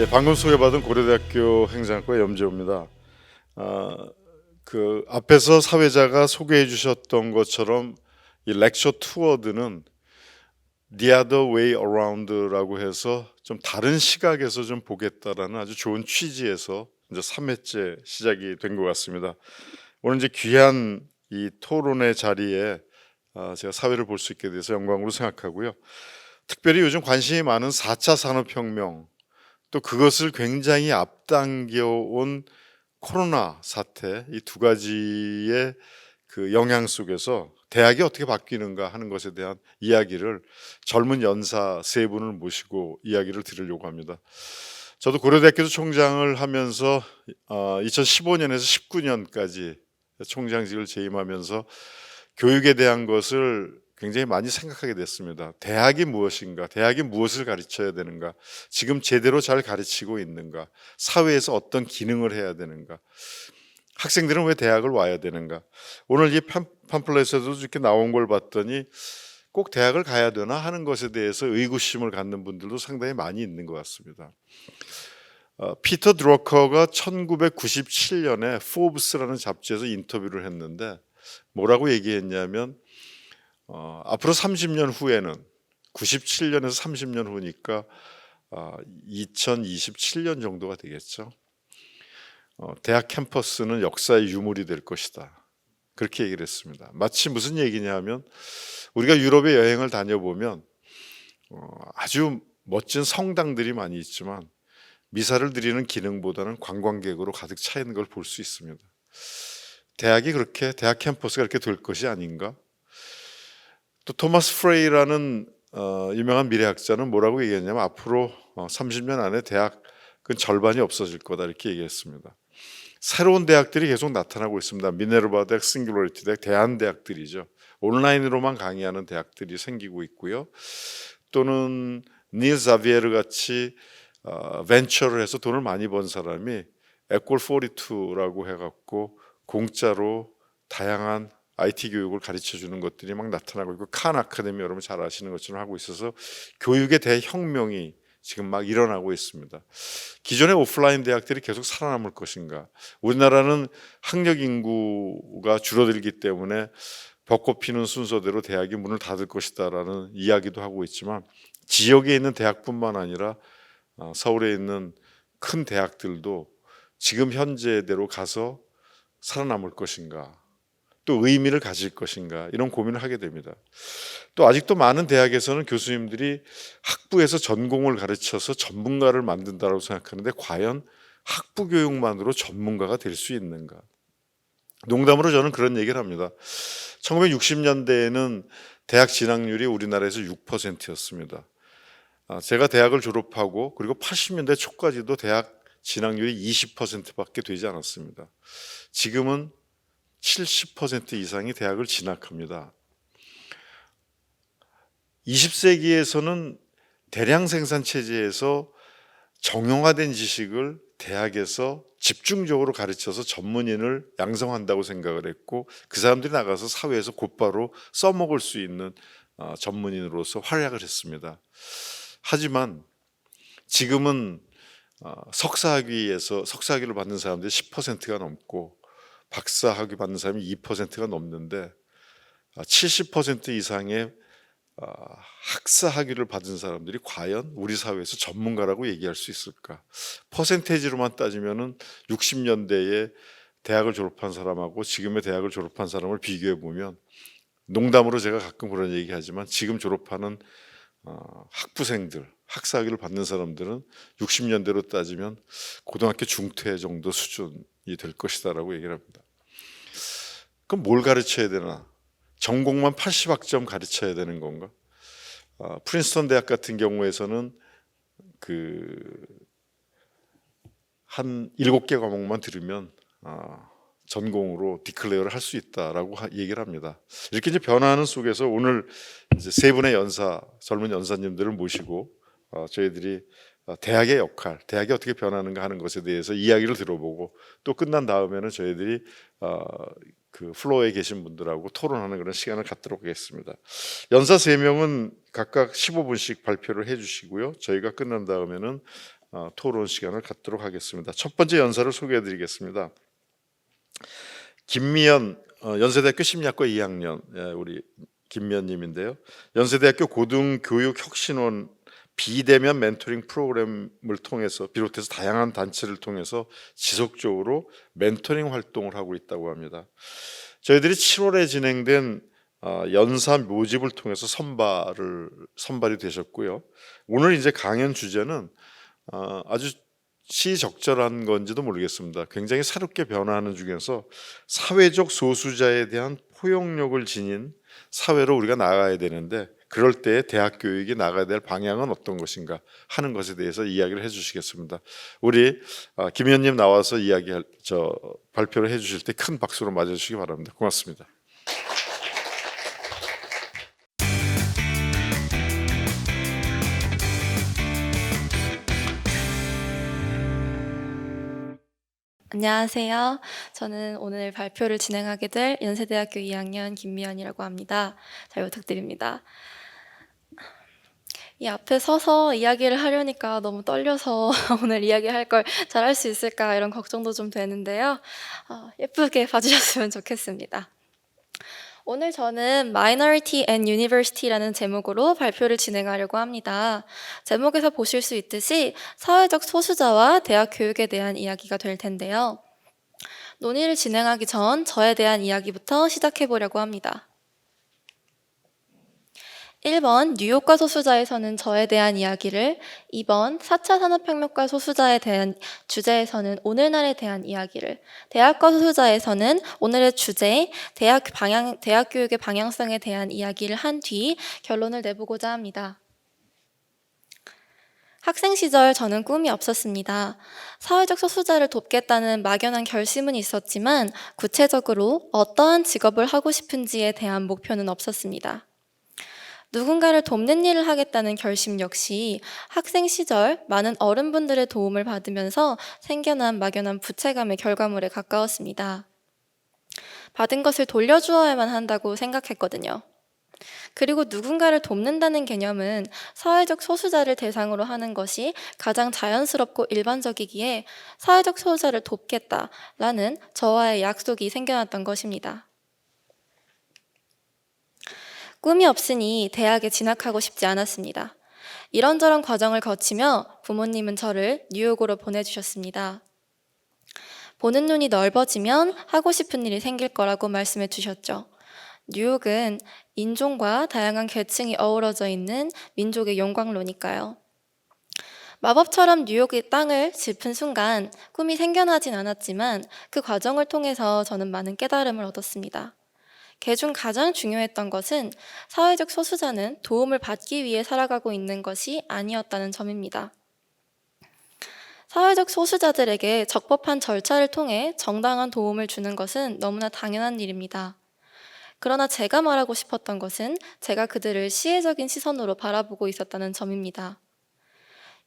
예, 방금 소개받은 고려대학교 행정학과 염재호입니다. 아, 그 앞에서 사회자가 소개해 주셨던 것처럼 이 렉처 투어드는 The Other Way Around라고 해서 좀 다른 시각에서 좀 보겠다라는 아주 좋은 취지에서 이제 3회째 시작이 된 것 같습니다. 오늘 이제 귀한 이 토론의 자리에 제가 사회를 볼 수 있게 돼서 영광으로 생각하고요. 특별히 요즘 관심이 많은 4차 산업혁명, 또 그것을 굉장히 앞당겨 온 코로나 사태, 이 두 가지의 그 영향 속에서 대학이 어떻게 바뀌는가 하는 것에 대한 이야기를 젊은 연사 세 분을 모시고 이야기를 들으려고 합니다. 저도 고려대학교 총장을 하면서 2015년에서 19년까지 총장직을 재임하면서 교육에 대한 것을 굉장히 많이 생각하게 됐습니다. 대학이 무엇인가? 대학이 무엇을 가르쳐야 되는가? 지금 제대로 잘 가르치고 있는가? 사회에서 어떤 기능을 해야 되는가? 학생들은 왜 대학을 와야 되는가? 오늘 이 팜플렛에도 이렇게 나온 걸 봤더니 꼭 대학을 가야 되나 하는 것에 대해서 의구심을 갖는 분들도 상당히 많이 있는 것 같습니다. 피터 드러커가 1997년에 포브스라는 잡지에서 인터뷰를 했는데 뭐라고 얘기했냐면 앞으로 30년 후에는 97년에서 30년 후니까 2027년 정도가 되겠죠. 대학 캠퍼스는 역사의 유물이 될 것이다. 그렇게 얘기를 했습니다. 마치 무슨 얘기냐면 우리가 유럽에 여행을 다녀보면 아주 멋진 성당들이 많이 있지만 미사를 드리는 기능보다는 관광객으로 가득 차 있는 걸 볼 수 있습니다. 대학이 그렇게, 대학 캠퍼스가 그렇게 될 것이 아닌가? 또 토마스 프레이라는 유명한 미래학자는 뭐라고 얘기했냐면 앞으로 30년 안에 대학은 절반이 없어질 거다 이렇게 얘기했습니다. 새로운 대학들이 계속 나타나고 있습니다. 미네르바 대학, 싱귤러리티 대학, 대한대학들이죠. 온라인으로만 강의하는 대학들이 생기고 있고요. 또는 닐 자비에르 같이 벤처를 해서 돈을 많이 번 사람이 에콜 42라고 해갖고 공짜로 다양한 IT 교육을 가르쳐 주는 것들이 막 나타나고 있고, 칸 아카데미 여러분 잘 아시는 것처럼 하고 있어서 교육의 대혁명이 지금 막 일어나고 있습니다. 기존의 오프라인 대학들이 계속 살아남을 것인가? 우리나라는 학력 인구가 줄어들기 때문에 벚꽃 피는 순서대로 대학이 문을 닫을 것이다라는 이야기도 하고 있지만 지역에 있는 대학뿐만 아니라 서울에 있는 큰 대학들도 지금 현재대로 가서 살아남을 것인가? 또 의미를 가질 것인가? 이런 고민을 하게 됩니다. 또 아직도 많은 대학에서는 교수님들이 학부에서 전공을 가르쳐서 전문가를 만든다고 생각하는데 과연 학부 교육만으로 전문가가 될 수 있는가? 농담으로 저는 그런 얘기를 합니다. 1960년대에는 대학 진학률이 우리나라에서 6%였습니다. 제가 대학을 졸업하고 그리고 80년대 초까지도 대학 진학률이 20%밖에 되지 않았습니다. 지금은 70% 이상이 대학을 진학합니다. 20세기에서는 대량 생산 체제에서 정형화된 지식을 대학에서 집중적으로 가르쳐서 전문인을 양성한다고 생각을 했고 그 사람들이 나가서 사회에서 곧바로 써먹을 수 있는 전문인으로서 활약을 했습니다. 하지만 지금은 석사학위를 받는 사람들이 10%가 넘고 박사학위 받는 사람이 2%가 넘는데 70% 이상의 학사학위를 받은 사람들이 과연 우리 사회에서 전문가라고 얘기할 수 있을까? 퍼센테이지로만 따지면은 60년대에 대학을 졸업한 사람하고 지금의 대학을 졸업한 사람을 비교해 보면 농담으로 제가 가끔 그런 얘기하지만 지금 졸업하는 학부생들, 학사학위를 받는 사람들은 60년대로 따지면 고등학교 중퇴 정도 수준이 될 것이다라고 얘기를 합니다. 그럼 뭘 가르쳐야 되나? 전공만 80학점 가르쳐야 되는 건가? 프린스턴 대학 같은 경우에서는 한 7개 과목만 들으면 전공으로 디클레어를 할 수 있다라고 얘기를 합니다. 이렇게 이제 변화하는 속에서 오늘 이제 세 분의 젊은 연사님들을 모시고 저희들이 대학의 역할, 대학이 어떻게 변하는가 하는 것에 대해서 이야기를 들어보고 또 끝난 다음에는 저희들이 그 플로어에 계신 분들하고 토론하는 그런 시간을 갖도록 하겠습니다. 연사 3명은 각각 15분씩 발표를 해주시고요. 저희가 끝난 다음에는 토론 시간을 갖도록 하겠습니다. 첫 번째 연사를 소개해드리겠습니다. 김미연 연세대학교 심리학과 2학년 우리 김미연님인데요. 연세대학교 고등교육혁신원 비대면 멘토링 프로그램을 통해서 비롯해서 다양한 단체를 통해서 지속적으로 멘토링 활동을 하고 있다고 합니다. 저희들이 7월에 진행된 연사 모집을 통해서 선발이 되셨고요. 오늘 이제 강연 주제는 아주 시적절한 건지도 모르겠습니다. 굉장히 새롭게 변화하는 중에서 사회적 소수자에 대한 포용력을 지닌 사회로 우리가 나아가야 되는데, 그럴 때 대학 교육이 나가야 될 방향은 어떤 것인가 하는 것에 대해서 이야기를 해주시겠습니다. 우리 김 의원님 나와서 발표를 해주실 때 큰 박수로 맞아주시기 바랍니다. 고맙습니다. 안녕하세요. 저는 오늘 발표를 진행하게 될 연세대학교 2학년 김미연이라고 합니다. 잘 부탁드립니다. 이 앞에 서서 이야기를 하려니까 너무 떨려서 오늘 이야기할 걸 잘할 수 있을까 이런 걱정도 좀 되는데요. 예쁘게 봐주셨으면 좋겠습니다. 오늘 저는 Minority and University라는 제목으로 발표를 진행하려고 합니다. 제목에서 보실 수 있듯이 사회적 소수자와 대학 교육에 대한 이야기가 될 텐데요. 논의를 진행하기 전 저에 대한 이야기부터 시작해 보려고 합니다. 1번 뉴욕과 소수자에서는 저에 대한 이야기를, 2번 4차 산업혁명과 소수자에 대한 주제에서는 오늘날에 대한 이야기를, 대학과 소수자에서는 오늘의 주제 대학 교육의 방향성에 대한 이야기를 한 뒤 결론을 내보고자 합니다. 학생 시절 저는 꿈이 없었습니다. 사회적 소수자를 돕겠다는 막연한 결심은 있었지만 구체적으로 어떠한 직업을 하고 싶은지에 대한 목표는 없었습니다. 누군가를 돕는 일을 하겠다는 결심 역시 학생 시절 많은 어른분들의 도움을 받으면서 생겨난 막연한 부채감의 결과물에 가까웠습니다. 받은 것을 돌려주어야만 한다고 생각했거든요. 그리고 누군가를 돕는다는 개념은 사회적 소수자를 대상으로 하는 것이 가장 자연스럽고 일반적이기에 사회적 소수자를 돕겠다라는 저와의 약속이 생겨났던 것입니다. 꿈이 없으니 대학에 진학하고 싶지 않았습니다. 이런저런 과정을 거치며 부모님은 저를 뉴욕으로 보내주셨습니다. 보는 눈이 넓어지면 하고 싶은 일이 생길 거라고 말씀해 주셨죠. 뉴욕은 인종과 다양한 계층이 어우러져 있는 민족의 영광로니까요. 마법처럼 뉴욕의 땅을 짚은 순간 꿈이 생겨나진 않았지만 그 과정을 통해서 저는 많은 깨달음을 얻었습니다. 그중 가장 중요했던 것은 사회적 소수자는 도움을 받기 위해 살아가고 있는 것이 아니었다는 점입니다. 사회적 소수자들에게 적법한 절차를 통해 정당한 도움을 주는 것은 너무나 당연한 일입니다. 그러나 제가 말하고 싶었던 것은 제가 그들을 시혜적인 시선으로 바라보고 있었다는 점입니다.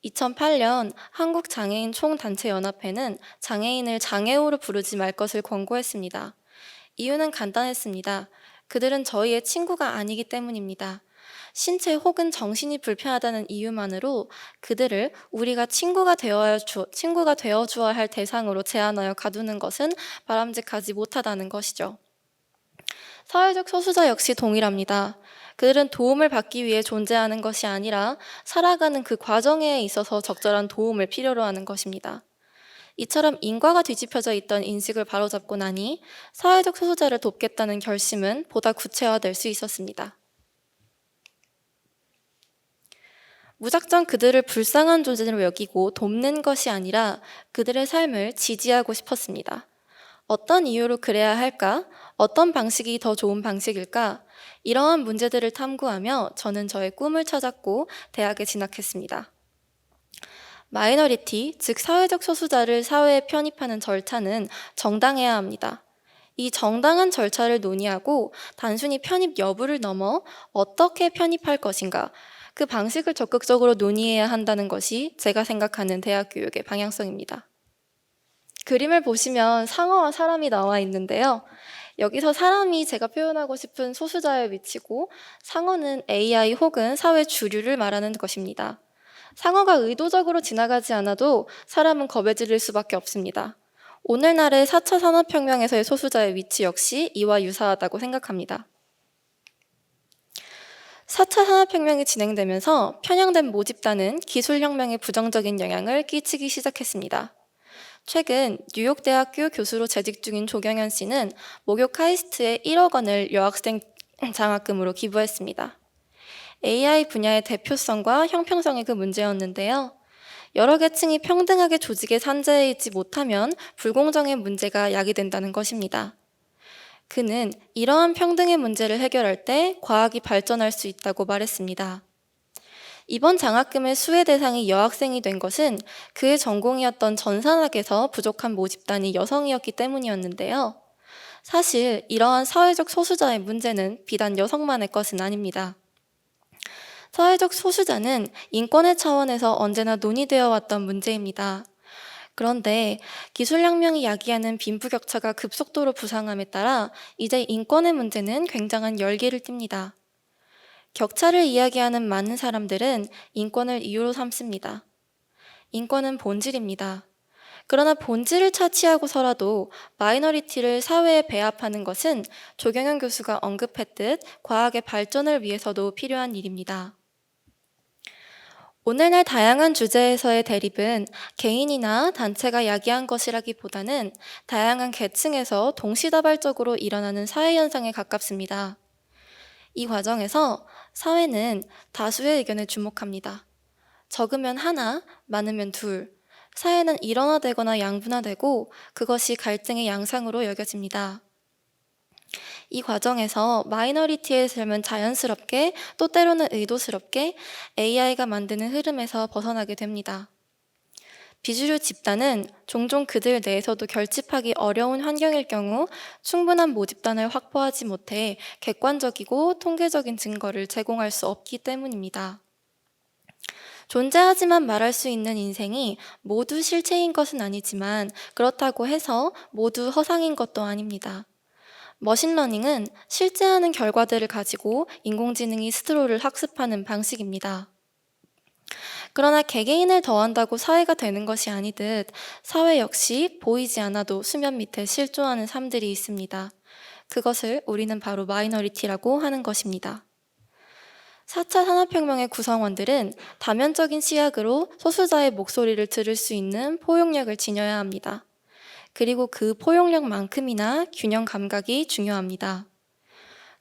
2008년 한국장애인 총단체연합회는 장애인을 장애우로 부르지 말 것을 권고했습니다. 이유는 간단했습니다. 그들은 저희의 친구가 아니기 때문입니다. 신체 혹은 정신이 불편하다는 이유만으로 그들을 우리가 친구가 되어 주어야 할 대상으로 제한하여 가두는 것은 바람직하지 못하다는 것이죠. 사회적 소수자 역시 동일합니다. 그들은 도움을 받기 위해 존재하는 것이 아니라 살아가는 그 과정에 있어서 적절한 도움을 필요로 하는 것입니다. 이처럼 인과가 뒤집혀져 있던 인식을 바로잡고 나니 사회적 소수자를 돕겠다는 결심은 보다 구체화될 수 있었습니다. 무작정 그들을 불쌍한 존재로 여기고 돕는 것이 아니라 그들의 삶을 지지하고 싶었습니다. 어떤 이유로 그래야 할까? 어떤 방식이 더 좋은 방식일까? 이러한 문제들을 탐구하며 저는 저의 꿈을 찾았고 대학에 진학했습니다. 마이너리티, 즉 사회적 소수자를 사회에 편입하는 절차는 정당해야 합니다. 이 정당한 절차를 논의하고 단순히 편입 여부를 넘어 어떻게 편입할 것인가, 그 방식을 적극적으로 논의해야 한다는 것이 제가 생각하는 대학 교육의 방향성입니다. 그림을 보시면 상어와 사람이 나와 있는데요. 여기서 사람이 제가 표현하고 싶은 소수자의 위치고 상어는 AI 혹은 사회 주류를 말하는 것입니다. 상어가 의도적으로 지나가지 않아도 사람은 겁에 질릴 수밖에 없습니다. 오늘날의 4차 산업혁명에서의 소수자의 위치 역시 이와 유사하다고 생각합니다. 4차 산업혁명이 진행되면서 편향된 모집단은 기술혁명에 부정적인 영향을 끼치기 시작했습니다. 최근 뉴욕대학교 교수로 재직 중인 조경현 씨는 모교 카이스트에 1억 원을 여학생 장학금으로 기부했습니다. AI 분야의 대표성과 형평성이 그 문제였는데요. 여러 계층이 평등하게 조직에 산재해 있지 못하면 불공정의 문제가 야기된다는 것입니다. 그는 이러한 평등의 문제를 해결할 때 과학이 발전할 수 있다고 말했습니다. 이번 장학금의 수혜 대상이 여학생이 된 것은 그의 전공이었던 전산학에서 부족한 모집단이 여성이었기 때문이었는데요. 사실 이러한 사회적 소수자의 문제는 비단 여성만의 것은 아닙니다. 사회적 소수자는 인권의 차원에서 언제나 논의되어 왔던 문제입니다. 그런데 기술혁명이 야기하는 빈부격차가 급속도로 부상함에 따라 이제 인권의 문제는 굉장한 열기를 띱니다. 격차를 이야기하는 많은 사람들은 인권을 이유로 삼습니다. 인권은 본질입니다. 그러나 본질을 차치하고서라도 마이너리티를 사회에 배합하는 것은 조경현 교수가 언급했듯 과학의 발전을 위해서도 필요한 일입니다. 오늘날 다양한 주제에서의 대립은 개인이나 단체가 야기한 것이라기보다는 다양한 계층에서 동시다발적으로 일어나는 사회현상에 가깝습니다. 이 과정에서 사회는 다수의 의견에 주목합니다. 적으면 하나, 많으면 둘. 사회는 일원화되거나 양분화되고 그것이 갈등의 양상으로 여겨집니다. 이 과정에서 마이너리티의 삶은 자연스럽게 또 때로는 의도스럽게 AI가 만드는 흐름에서 벗어나게 됩니다. 비주류 집단은 종종 그들 내에서도 결집하기 어려운 환경일 경우 충분한 모집단을 확보하지 못해 객관적이고 통계적인 증거를 제공할 수 없기 때문입니다. 존재하지만 말할 수 있는 인생이 모두 실체인 것은 아니지만 그렇다고 해서 모두 허상인 것도 아닙니다. 머신러닝은 실제하는 결과들을 가지고 인공지능이 스스로를 학습하는 방식입니다. 그러나 개개인을 더한다고 사회가 되는 것이 아니듯 사회 역시 보이지 않아도 수면 밑에 실존하는 삶들이 있습니다. 그것을 우리는 바로 마이너리티라고 하는 것입니다. 4차 산업혁명의 구성원들은 다면적인 시각으로 소수자의 목소리를 들을 수 있는 포용력을 지녀야 합니다. 그리고 그 포용력만큼이나 균형 감각이 중요합니다.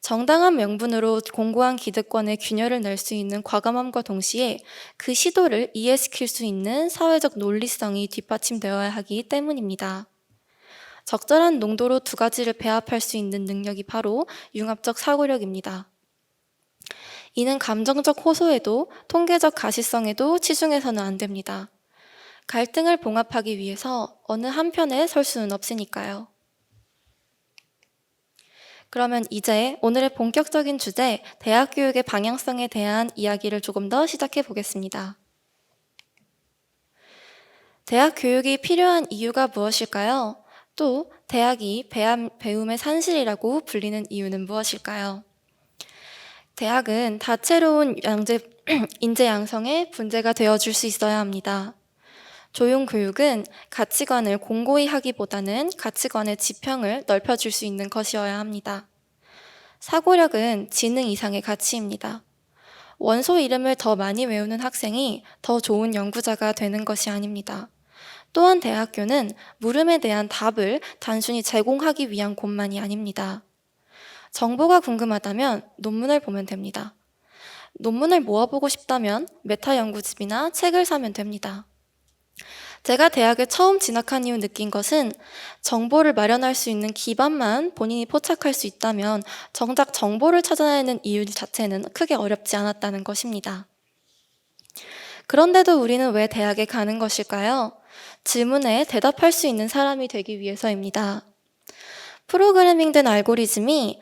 정당한 명분으로 공고한 기득권의 균열을 낼 수 있는 과감함과 동시에 그 시도를 이해시킬 수 있는 사회적 논리성이 뒷받침되어야 하기 때문입니다. 적절한 농도로 두 가지를 배합할 수 있는 능력이 바로 융합적 사고력입니다. 이는 감정적 호소에도 통계적 가시성에도 치중해서는 안 됩니다. 갈등을 봉합하기 위해서 어느 한편에 설 수는 없으니까요. 그러면 이제 오늘의 본격적인 주제, 대학 교육의 방향성에 대한 이야기를 조금 더 시작해 보겠습니다. 대학 교육이 필요한 이유가 무엇일까요? 또 대학이 배움의 산실이라고 불리는 이유는 무엇일까요? 대학은 다채로운 인재 양성의 분재가 되어줄 수 있어야 합니다. 조용교육은 가치관을 공고히 하기보다는 가치관의 지평을 넓혀줄 수 있는 것이어야 합니다. 사고력은 지능 이상의 가치입니다. 원소 이름을 더 많이 외우는 학생이 더 좋은 연구자가 되는 것이 아닙니다. 또한 대학교는 물음에 대한 답을 단순히 제공하기 위한 곳만이 아닙니다. 정보가 궁금하다면 논문을 보면 됩니다. 논문을 모아보고 싶다면 메타 연구집이나 책을 사면 됩니다. 제가 대학에 처음 진학한 이후 느낀 것은 정보를 마련할 수 있는 기반만 본인이 포착할 수 있다면 정작 정보를 찾아내는 이유 자체는 크게 어렵지 않았다는 것입니다. 그런데도 우리는 왜 대학에 가는 것일까요? 질문에 대답할 수 있는 사람이 되기 위해서입니다. 프로그래밍된 알고리즘이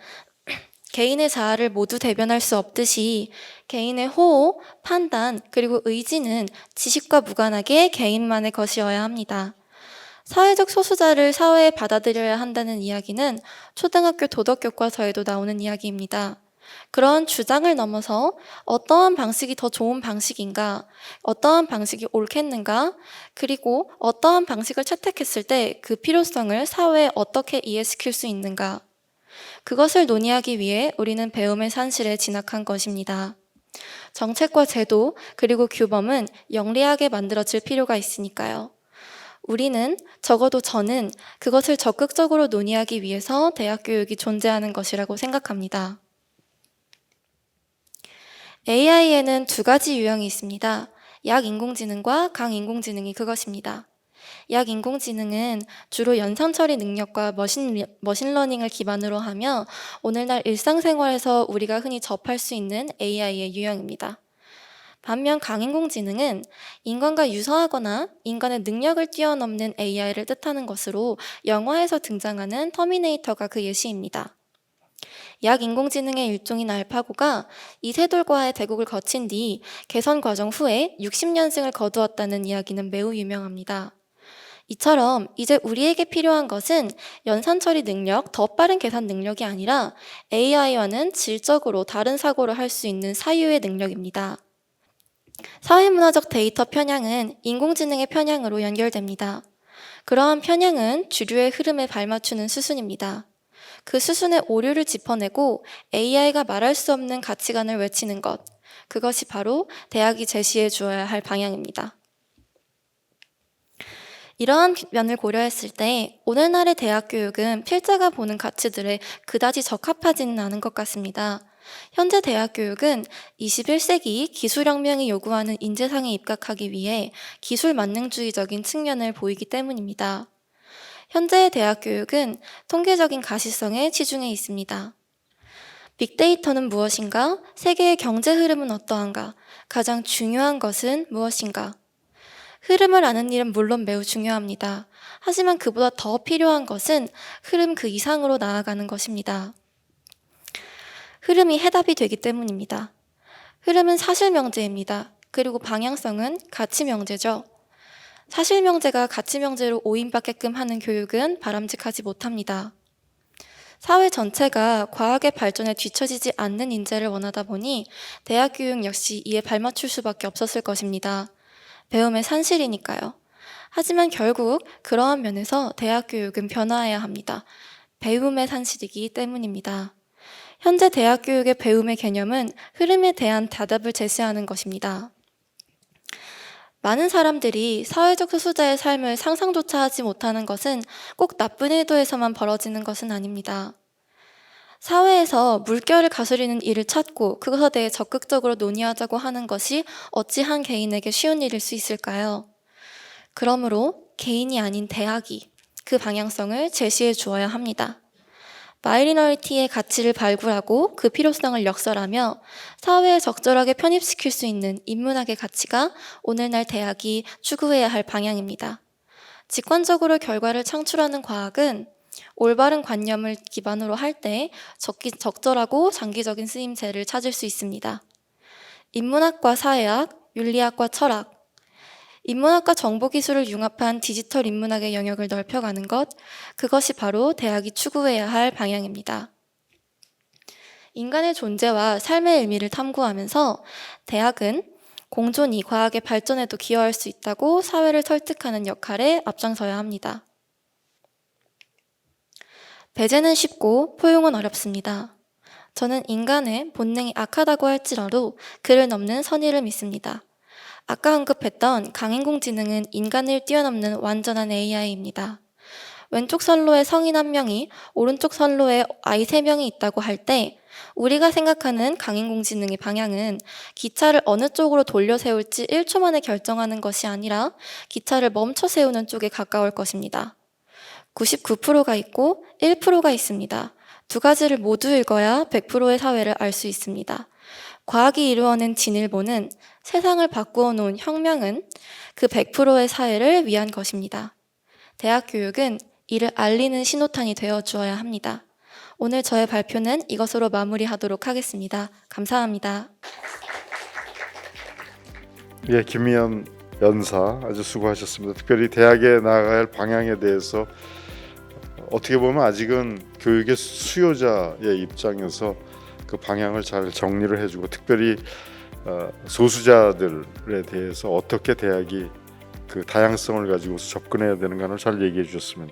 개인의 자아를 모두 대변할 수 없듯이 개인의 호호, 판단, 그리고 의지는 지식과 무관하게 개인만의 것이어야 합니다. 사회적 소수자를 사회에 받아들여야 한다는 이야기는 초등학교 도덕교과서에도 나오는 이야기입니다. 그런 주장을 넘어서 어떠한 방식이 더 좋은 방식인가, 어떠한 방식이 옳겠는가, 그리고 어떠한 방식을 채택했을 때 그 필요성을 사회에 어떻게 이해시킬 수 있는가, 그것을 논의하기 위해 우리는 배움의 산실에 진학한 것입니다. 정책과 제도, 그리고 규범은 영리하게 만들어질 필요가 있으니까요. 우리는, 적어도 저는 그것을 적극적으로 논의하기 위해서 대학 교육이 존재하는 것이라고 생각합니다. AI에는 두 가지 유형이 있습니다. 약인공지능과 강인공지능이 그것입니다. 약인공지능은 주로 연산처리 능력과 머신러닝을 기반으로 하며 오늘날 일상생활에서 우리가 흔히 접할 수 있는 AI의 유형입니다. 반면 강인공지능은 인간과 유사하거나 인간의 능력을 뛰어넘는 AI를 뜻하는 것으로 영화에서 등장하는 터미네이터가 그 예시입니다. 약인공지능의 일종인 알파고가 이세돌과의 대국을 거친 뒤 개선 과정 후에 60년승을 거두었다는 이야기는 매우 유명합니다. 이처럼 이제 우리에게 필요한 것은 연산처리 능력, 더 빠른 계산 능력이 아니라 AI와는 질적으로 다른 사고를 할 수 있는 사유의 능력입니다. 사회문화적 데이터 편향은 인공지능의 편향으로 연결됩니다. 그러한 편향은 주류의 흐름에 발맞추는 수순입니다. 그 수순의 오류를 짚어내고 AI가 말할 수 없는 가치관을 외치는 것, 그것이 바로 대학이 제시해 주어야 할 방향입니다. 이러한 면을 고려했을 때 오늘날의 대학 교육은 필자가 보는 가치들에 그다지 적합하지는 않은 것 같습니다. 현재 대학 교육은 21세기 기술혁명이 요구하는 인재상에 입각하기 위해 기술 만능주의적인 측면을 보이기 때문입니다. 현재의 대학 교육은 통계적인 가시성에 치중해 있습니다. 빅데이터는 무엇인가? 세계의 경제 흐름은 어떠한가? 가장 중요한 것은 무엇인가? 흐름을 아는 일은 물론 매우 중요합니다. 하지만 그보다 더 필요한 것은 흐름 그 이상으로 나아가는 것입니다. 흐름이 해답이 되기 때문입니다. 흐름은 사실명제입니다. 그리고 방향성은 가치명제죠. 사실명제가 가치명제로 오인받게끔 하는 교육은 바람직하지 못합니다. 사회 전체가 과학의 발전에 뒤처지지 않는 인재를 원하다 보니 대학 교육 역시 이에 발맞출 수밖에 없었을 것입니다. 배움의 산실이니까요. 하지만 결국 그러한 면에서 대학 교육은 변화해야 합니다. 배움의 산실이기 때문입니다. 현재 대학 교육의 배움의 개념은 흐름에 대한 대답을 제시하는 것입니다. 많은 사람들이 사회적 소수자의 삶을 상상조차 하지 못하는 것은 꼭 나쁜 의도에서만 벌어지는 것은 아닙니다. 사회에서 물결을 가스리는 일을 찾고 그것에 대해 적극적으로 논의하자고 하는 것이 어찌 한 개인에게 쉬운 일일 수 있을까요? 그러므로 개인이 아닌 대학이 그 방향성을 제시해 주어야 합니다. 마이너리티의 가치를 발굴하고 그 필요성을 역설하며 사회에 적절하게 편입시킬 수 있는 인문학의 가치가 오늘날 대학이 추구해야 할 방향입니다. 직관적으로 결과를 창출하는 과학은 올바른 관념을 기반으로 할 때 적절하고 장기적인 쓰임새를 찾을 수 있습니다. 인문학과 사회학, 윤리학과 철학, 인문학과 정보기술을 융합한 디지털 인문학의 영역을 넓혀가는 것, 그것이 바로 대학이 추구해야 할 방향입니다. 인간의 존재와 삶의 의미를 탐구하면서 대학은 공존이 과학의 발전에도 기여할 수 있다고 사회를 설득하는 역할에 앞장서야 합니다. 배제는 쉽고 포용은 어렵습니다. 저는 인간의 본능이 악하다고 할지라도 그를 넘는 선의를 믿습니다. 아까 언급했던 강인공지능은 인간을 뛰어넘는 완전한 AI입니다. 왼쪽 선로에 성인 1명이 오른쪽 선로에 아이 3명이 있다고 할 때 우리가 생각하는 강인공지능의 방향은 기차를 어느 쪽으로 돌려 세울지 1초 만에 결정하는 것이 아니라 기차를 멈춰 세우는 쪽에 가까울 것입니다. 99%가 있고 1%가 있습니다. 두 가지를 모두 읽어야 100%의 사회를 알 수 있습니다. 과학이 이루어낸 진일보는 세상을 바꾸어 놓은 혁명은 그 100%의 사회를 위한 것입니다. 대학 교육은 이를 알리는 신호탄이 되어 주어야 합니다. 오늘 저의 발표는 이것으로 마무리하도록 하겠습니다. 감사합니다. 예, 김미연 연사 아주 수고하셨습니다. 특별히 대학에 나아가야 할 방향에 대해서 어떻게 보면 아직은 교육의 수요자의 입장에서 그 방향을 잘 정리를 해주고 특별히 소수자들에 대해서 어떻게 대학이 그 다양성을 가지고서 접근해야 되는가를 잘 얘기해 주셨으면